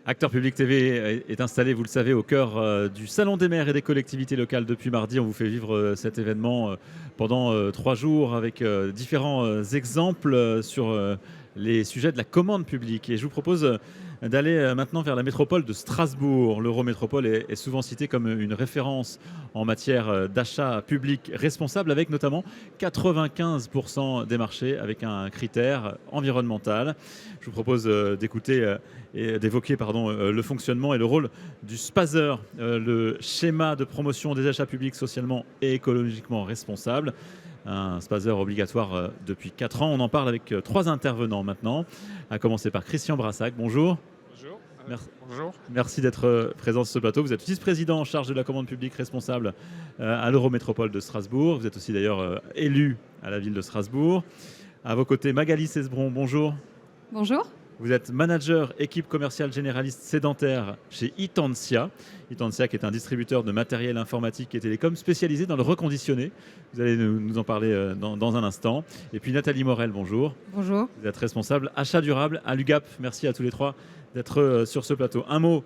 Acteur Public TV est installé, vous le savez, au cœur du Salon des maires et des collectivités locales depuis mardi. On vous fait vivre cet événement pendant 3 jours avec différents exemples sur les sujets de la commande publique. Et je vous propose d'aller maintenant vers la métropole de Strasbourg. L'Eurométropole est souvent citée comme une référence en matière d'achat public responsable, avec notamment 95% des marchés avec un critère environnemental. Je vous propose d'écouter et d'évoquer le fonctionnement et le rôle du SPASER, le schéma de promotion des achats publics socialement et écologiquement responsables. Un SPASER obligatoire depuis 4 ans. On en parle avec 3 intervenants maintenant, à commencer par Christian Brassac. Bonjour. Bonjour. Merci. Bonjour. Merci d'être présent sur ce plateau. Vous êtes vice-président en charge de la commande publique responsable à l'Eurométropole de Strasbourg. Vous êtes aussi d'ailleurs élu à la ville de Strasbourg. À vos côtés, Magali Cesbron. Bonjour. Bonjour. Vous êtes manager équipe commerciale généraliste sédentaire chez Itantia. Itantia qui est un distributeur de matériel informatique et télécom spécialisé dans le reconditionné. Vous allez nous en parler dans un instant. Et puis Nathalie Morel, bonjour. Bonjour. Vous êtes responsable achat durable à l'UGAP. Merci à tous les trois d'être sur ce plateau. Un mot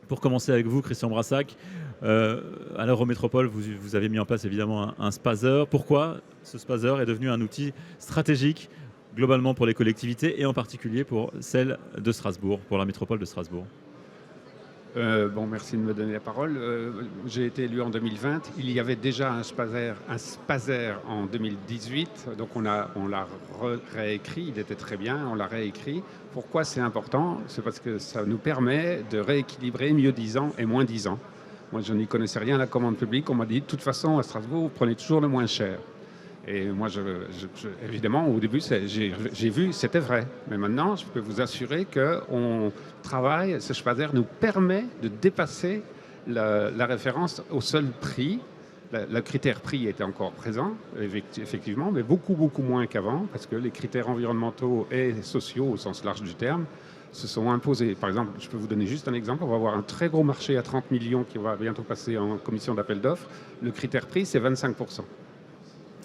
pour commencer avec vous, Christian Brassac. À l'Eurométropole, vous avez mis en place évidemment un SPASER. Pourquoi ce SPASER est devenu un outil stratégique globalement pour les collectivités et en particulier pour celle de Strasbourg, pour la métropole de Strasbourg? Merci de me donner la parole. J'ai été élu en 2020. Il y avait déjà un SPASER en 2018. Donc on l'a réécrit. Il était très bien. On l'a réécrit. Pourquoi c'est important? C'est parce que ça nous permet de rééquilibrer mieux disant et moins disant. Moi, je n'y connaissais rien à la commande publique. On m'a dit, de toute façon, à Strasbourg, vous prenez toujours le moins cher. Et moi, évidemment, au début, j'ai vu, c'était vrai. Mais maintenant, je peux vous assurer qu'on travaille, ce SPASER nous permet de dépasser la référence au seul prix. Le critère prix était encore présent, effectivement, mais beaucoup, beaucoup moins qu'avant, parce que les critères environnementaux et sociaux, au sens large du terme, se sont imposés. Par exemple, je peux vous donner juste un exemple. On va avoir un très gros marché à 30 millions qui va bientôt passer en commission d'appel d'offres. Le critère prix, c'est 25%.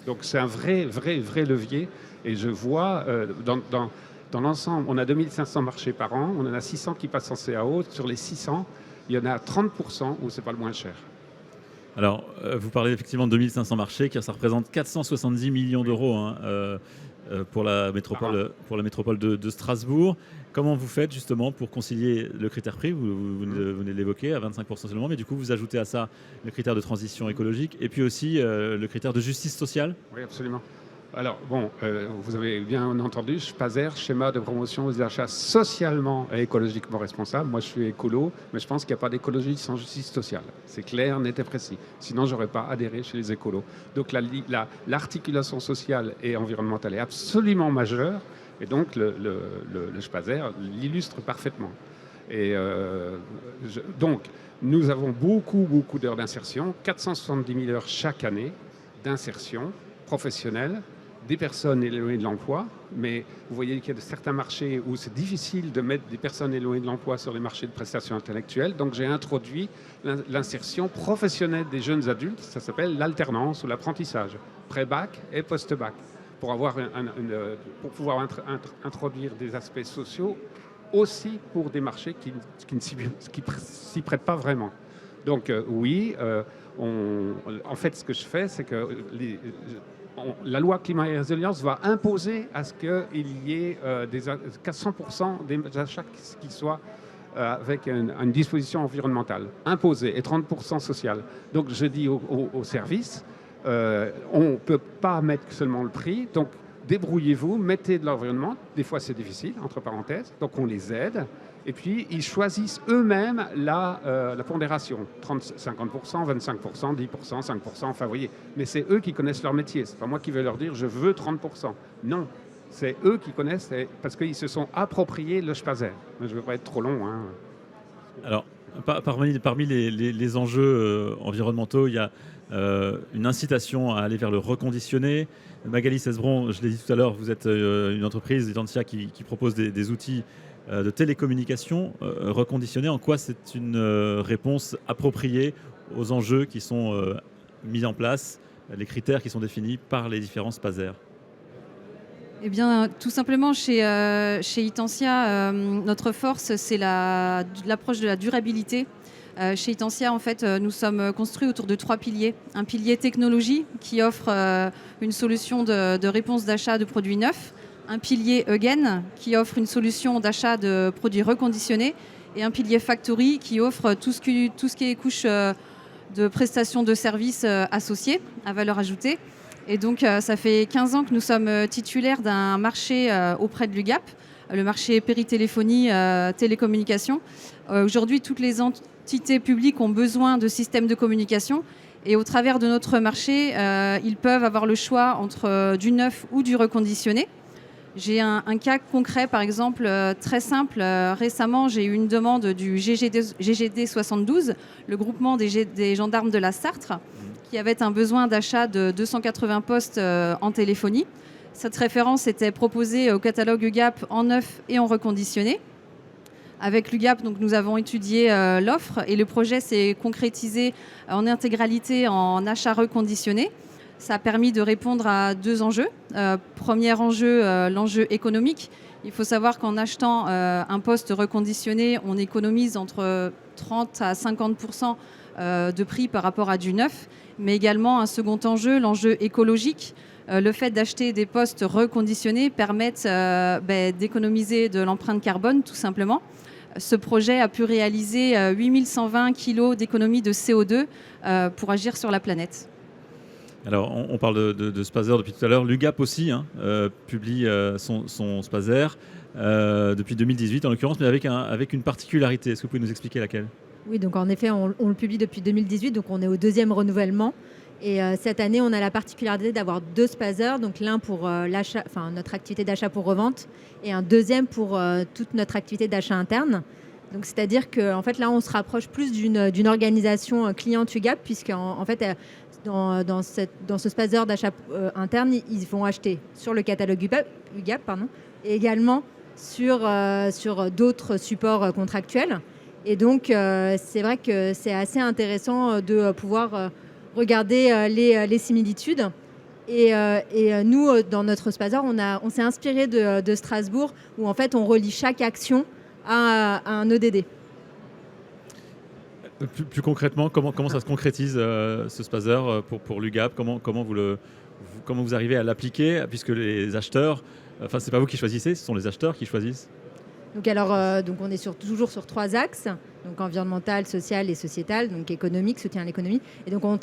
Donc c'est un vrai levier. Et je vois dans l'ensemble, on a 2500 marchés par an, on en a 600 qui passent en CAO. Sur les 600, il y en a 30% où c'est pas le moins cher. Alors, vous parlez effectivement de 2500 marchés, ça représente 470 millions d'euros pour la métropole de Strasbourg. Comment vous faites justement pour concilier le critère prix, vous venez de l'évoquer, à 25% seulement, mais du coup vous ajoutez à ça le critère de transition écologique et puis aussi le critère de justice sociale? Oui, absolument. Alors, vous avez bien entendu, SPASER, schéma de promotion des achats socialement et écologiquement responsables. Moi, je suis écolo, mais je pense qu'il n'y a pas d'écologie sans justice sociale. C'est clair, net et précis. Sinon, je n'aurais pas adhéré chez les écolos. Donc, l'articulation sociale et environnementale est absolument majeure. Et donc, le SPASER l'illustre parfaitement. Et donc, nous avons beaucoup d'heures d'insertion, 470 000 heures chaque année d'insertion professionnelle, des personnes éloignées de l'emploi, mais vous voyez qu'il y a certains marchés où c'est difficile de mettre des personnes éloignées de l'emploi sur les marchés de prestations intellectuelles. Donc j'ai introduit l'insertion professionnelle des jeunes adultes, ça s'appelle l'alternance ou l'apprentissage, pré-bac et post-bac, pour pouvoir introduire des aspects sociaux aussi pour des marchés qui ne s'y prêtent pas vraiment. Donc en fait, ce que je fais, c'est que la loi climat et résilience va imposer à ce qu'il y ait 100% des achats qui soient avec une disposition environnementale imposée et 30% sociale. Donc je dis aux services, on ne peut pas mettre seulement le prix, donc débrouillez-vous, mettez de l'environnement. Des fois c'est difficile, entre parenthèses, donc on les aide. Et puis, ils choisissent eux-mêmes la pondération. 50%, 25%, 10%, 5%, enfin, vous voyez. Mais c'est eux qui connaissent leur métier. C'est pas moi qui vais leur dire « je veux 30%». Non, c'est eux qui connaissent parce qu'ils se sont appropriés le SPASER. Mais je ne veux pas être trop long. Hein. Alors, parmi les enjeux environnementaux, il y a une incitation à aller vers le reconditionné. Magali Cesbron, je l'ai dit tout à l'heure, vous êtes une entreprise, Itantia, qui propose des outils de télécommunication reconditionnés. En quoi c'est une réponse appropriée aux enjeux qui sont mis en place, les critères qui sont définis par les différents SPASER? Eh bien, tout simplement, chez Itensia, notre force, c'est l'approche de la durabilité. Chez Itensia, en fait, nous sommes construits autour de 3 piliers. Un pilier technologie qui offre une solution de réponse d'achat de produits neufs. Un pilier Eugen qui offre une solution d'achat de produits reconditionnés. Et un pilier factory qui offre tout ce qui est couche de prestations de services associées à valeur ajoutée. Et donc, ça fait 15 ans que nous sommes titulaires d'un marché auprès de l'UGAP, le marché péritéléphonie, télécommunications. Aujourd'hui, toutes les entités publiques ont besoin de systèmes de communication. Et au travers de notre marché, ils peuvent avoir le choix entre du neuf ou du reconditionné. J'ai un cas concret, par exemple, très simple. Récemment, j'ai eu une demande du GGD 72, le groupement des gendarmes de la Sarthe, qui avait un besoin d'achat de 280 postes en téléphonie. Cette référence était proposée au catalogue UGAP en neuf et en reconditionné. Avec l'UGAP, donc, nous avons étudié l'offre et le projet s'est concrétisé en intégralité en achat reconditionné. Ça a permis de répondre à 2 enjeux. Premier enjeu, l'enjeu économique. Il faut savoir qu'en achetant un poste reconditionné, on économise entre 30 à 50% de prix par rapport à du neuf. Mais également un second enjeu, l'enjeu écologique. Le fait d'acheter des postes reconditionnés permet d'économiser de l'empreinte carbone, tout simplement. Ce projet a pu réaliser 8120 kg d'économie de CO2 pour agir sur la planète. Alors, on parle de Spazer depuis tout à l'heure. L'UGAP aussi publie son Spazer depuis 2018 en l'occurrence, mais avec une particularité. Est-ce que vous pouvez nous expliquer laquelle ? Oui, donc en effet, on le publie depuis 2018, donc on est au 2e renouvellement. Et cette année, on a la particularité d'avoir 2 Spazers, donc l'un pour notre activité d'achat pour revente et un deuxième pour toute notre activité d'achat interne. Donc c'est-à-dire qu'en fait, là, on se rapproche plus d'une organisation client UGAP, puisque en fait, dans ce Spazer d'achat interne, ils vont acheter sur le catalogue UGAP et également sur d'autres supports contractuels. Et donc, c'est vrai que c'est assez intéressant de pouvoir regarder les similitudes. Et nous, dans notre Spazer, on s'est inspiré de Strasbourg, où en fait, on relie chaque action à un EDD. Plus concrètement, comment ça se concrétise ce Spazer pour l'UGAP ? Comment vous arrivez à l'appliquer, puisque les acheteurs, enfin c'est pas vous qui choisissez, ce sont les acheteurs qui choisissent. Donc on est toujours sur 3 axes, donc environnemental, social et sociétal, donc économique, soutien à l'économie. Et donc on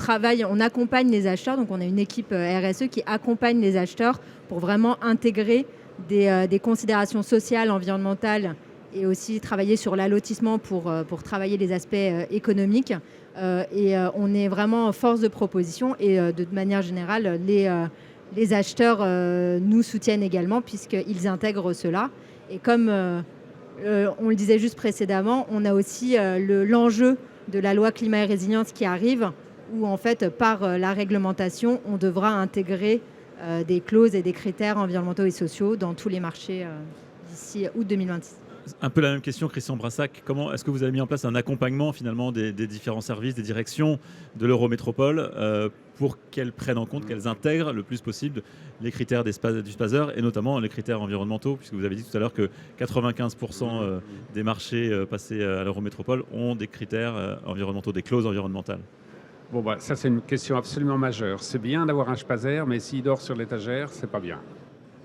accompagne les acheteurs, donc on a une équipe RSE qui accompagne les acheteurs pour vraiment intégrer des considérations sociales, environnementales et aussi travailler sur l'allotissement pour travailler les aspects économiques. On est vraiment force de proposition et de manière générale, les acheteurs nous soutiennent également puisqu'ils intègrent cela. Et comme on le disait juste précédemment, on a aussi l'enjeu de la loi climat et résilience qui arrive, où en fait, par la réglementation, on devra intégrer des clauses et des critères environnementaux et sociaux dans tous les marchés d'ici août 2026. Un peu la même question, Christian Brassac. Comment est-ce que vous avez mis en place un accompagnement finalement des différents services, des directions de l'Eurométropole pour qu'elles prennent en compte, qu'elles intègrent le plus possible les critères du Spazer et notamment les critères environnementaux, puisque vous avez dit tout à l'heure que 95% des marchés passés à l'Eurométropole ont des critères environnementaux, des clauses environnementales. Bon, ça c'est une question absolument majeure. C'est bien d'avoir un Spazer, mais s'il dort sur l'étagère, c'est pas bien.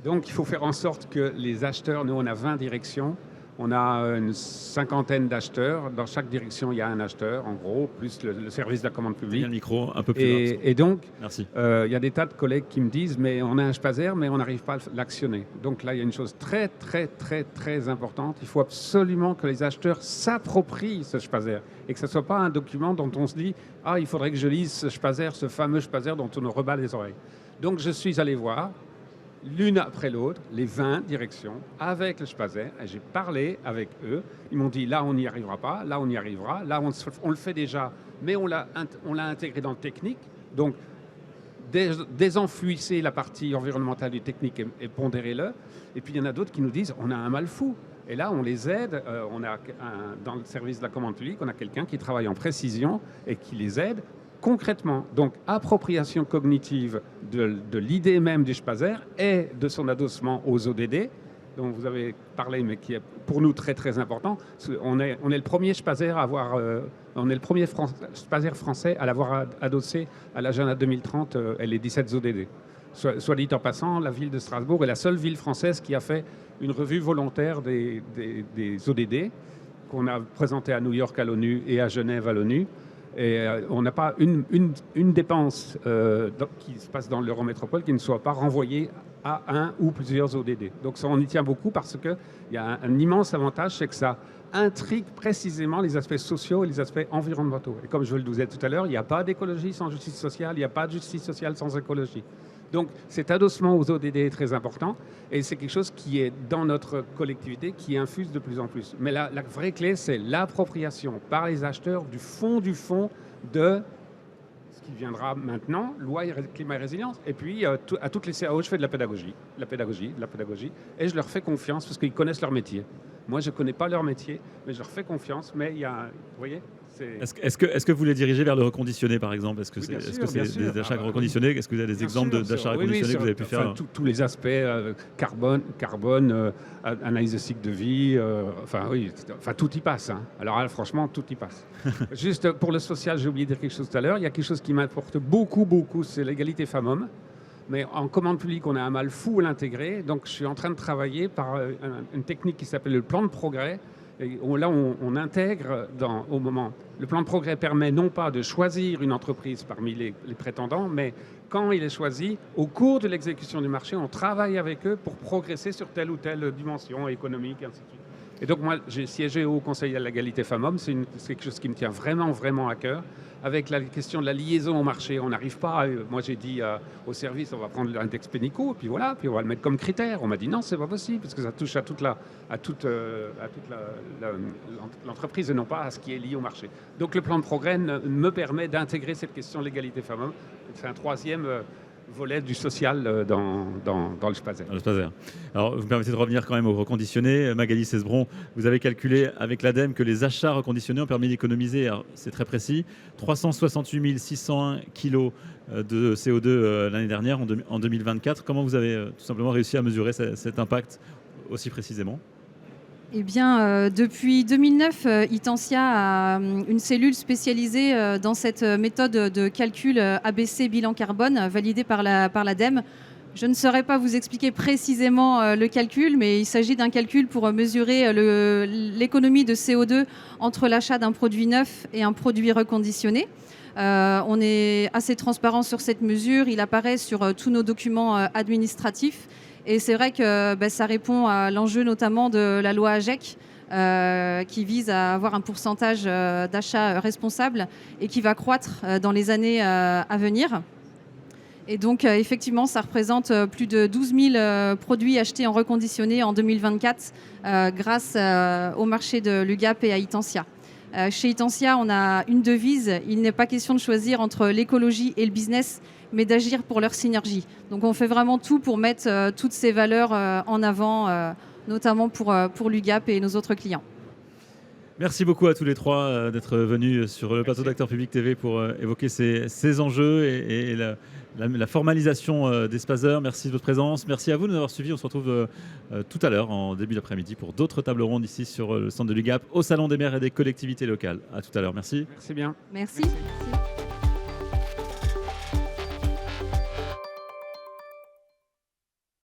Donc il faut faire en sorte que les acheteurs, nous on a 20 directions, on a une 50aine d'acheteurs. Dans chaque direction, il y a un acheteur, en gros, plus le service de la commande publique. Il y a le micro un peu plus loin. Et donc, merci. Il y a des tas de collègues qui me disent « mais on a un Spazer, mais on n'arrive pas à l'actionner ». Donc là, il y a une chose très, très, très, très importante. Il faut absolument que les acheteurs s'approprient ce Spazer et que ce ne soit pas un document dont on se dit « ah, il faudrait que je lise ce Spazer, ce fameux Spazer dont on nous rebat les oreilles ». Donc je suis allé voir l'une après l'autre, les 20 directions, avec le Spazer. J'ai parlé avec eux. Ils m'ont dit, là, on n'y arrivera pas. Là, on y arrivera. Là, on le fait déjà, mais on l'a intégré dans le technique. Donc, désenfouissez la partie environnementale du technique et pondérez-le. Et puis, il y en a d'autres qui nous disent, on a un mal fou. Et là, on les aide. Dans le service de la commande publique, on a quelqu'un qui travaille en précision et qui les aide concrètement, donc appropriation cognitive de l'idée même du Spaser et de son adossement aux ODD, dont vous avez parlé, mais qui est pour nous très très important. On est le premier Spaser à avoir, on est le premier Spaser français à l'avoir adossé à l'agenda 2030 et les 17 ODD. Soit dit en passant, la ville de Strasbourg est la seule ville française qui a fait une revue volontaire des ODD qu'on a présenté à New York à l'ONU et à Genève à l'ONU. Et on n'a pas une dépense qui se passe dans l'Eurométropole qui ne soit pas renvoyée à un ou plusieurs ODD. Donc ça, on y tient beaucoup parce qu'il y a un immense avantage, c'est que ça intrigue précisément les aspects sociaux et les aspects environnementaux. Et comme je le disais tout à l'heure, il n'y a pas d'écologie sans justice sociale, il n'y a pas de justice sociale sans écologie. Donc cet adossement aux ODD est très important et c'est quelque chose qui est dans notre collectivité, qui infuse de plus en plus. Mais la vraie clé, c'est l'appropriation par les acheteurs du fond de ce qui viendra maintenant, loi climat et résilience. Et puis à toutes les CAO, je fais de la pédagogie, et je leur fais confiance parce qu'ils connaissent leur métier. Moi, je ne connais pas leur métier, mais je leur fais confiance. Mais il y a, vous voyez, Est-ce que vous les dirigez vers le reconditionné, par exemple? Est-ce que c'est des achats reconditionnés? Est-ce que vous avez des exemples d'achats reconditionnés que vous avez pu faire? Tous les aspects, carbone, analyse de cycle de vie, tout y passe. Hein. Alors franchement, tout y passe. Juste pour le social, j'ai oublié de dire quelque chose tout à l'heure. Il y a quelque chose qui m'importe beaucoup, c'est l'égalité femmes-hommes. Mais en commande publique, on a un mal fou à l'intégrer. Donc, je suis en train de travailler par une technique qui s'appelle le plan de progrès. Et là, on intègre au moment. Le plan de progrès permet non pas de choisir une entreprise parmi les prétendants, mais quand il est choisi, au cours de l'exécution du marché, on travaille avec eux pour progresser sur telle ou telle dimension économique, et ainsi de suite. Et donc, moi, j'ai siégé au Conseil à l'égalité femmes-hommes. C'est quelque chose qui me tient vraiment, vraiment à cœur. Avec la question de la liaison au marché, on n'arrive pas. Moi, j'ai dit au service, on va prendre l'index Pénico, puis voilà, puis on va le mettre comme critère. On m'a dit non, c'est pas possible, parce que ça touche à toute l'entreprise et non pas à ce qui est lié au marché. Donc, le plan de progrès me permet d'intégrer cette question de l'égalité femmes-hommes. C'est un troisième volet du social dans le Spaser. Dans le Spaser. Alors, vous me permettez de revenir quand même au reconditionné. Magali Cesbron, vous avez calculé avec l'ADEME que les achats reconditionnés ont permis d'économiser, c'est très précis, 368 601 kilos de CO2 l'année dernière, en 2024. Comment vous avez tout simplement réussi à mesurer cet impact aussi précisément? Eh bien, depuis 2009, Itensia a une cellule spécialisée dans cette méthode de calcul ABC bilan carbone validée par l'ADEME. Je ne saurais pas vous expliquer précisément le calcul, mais il s'agit d'un calcul pour mesurer l'économie de CO2 entre l'achat d'un produit neuf et un produit reconditionné. On est assez transparent sur cette mesure. Il apparaît sur tous nos documents administratifs. Et c'est vrai que ça répond à l'enjeu notamment de la loi AGEC qui vise à avoir un pourcentage d'achats responsables et qui va croître dans les années à venir. Et donc effectivement, ça représente plus de 12 000 produits achetés en reconditionné en 2024 grâce au marché de l'UGAP et à Itensia. Chez Itensia, on a une devise, il n'est pas question de choisir entre l'écologie et le business, mais d'agir pour leur synergie. Donc on fait vraiment tout pour mettre toutes ces valeurs en avant, notamment pour l'UGAP et nos autres clients. Merci beaucoup à tous les trois d'être venus sur le plateau d'Acteurs Publics TV pour évoquer ces enjeux et la formalisation des Spasers. Merci de votre présence. Merci à vous de nous avoir suivis. On se retrouve tout à l'heure, en début d'après-midi, pour d'autres tables rondes ici sur le centre de l'UGAP, au Salon des maires et des collectivités locales. À tout à l'heure. Merci. Merci bien. Merci.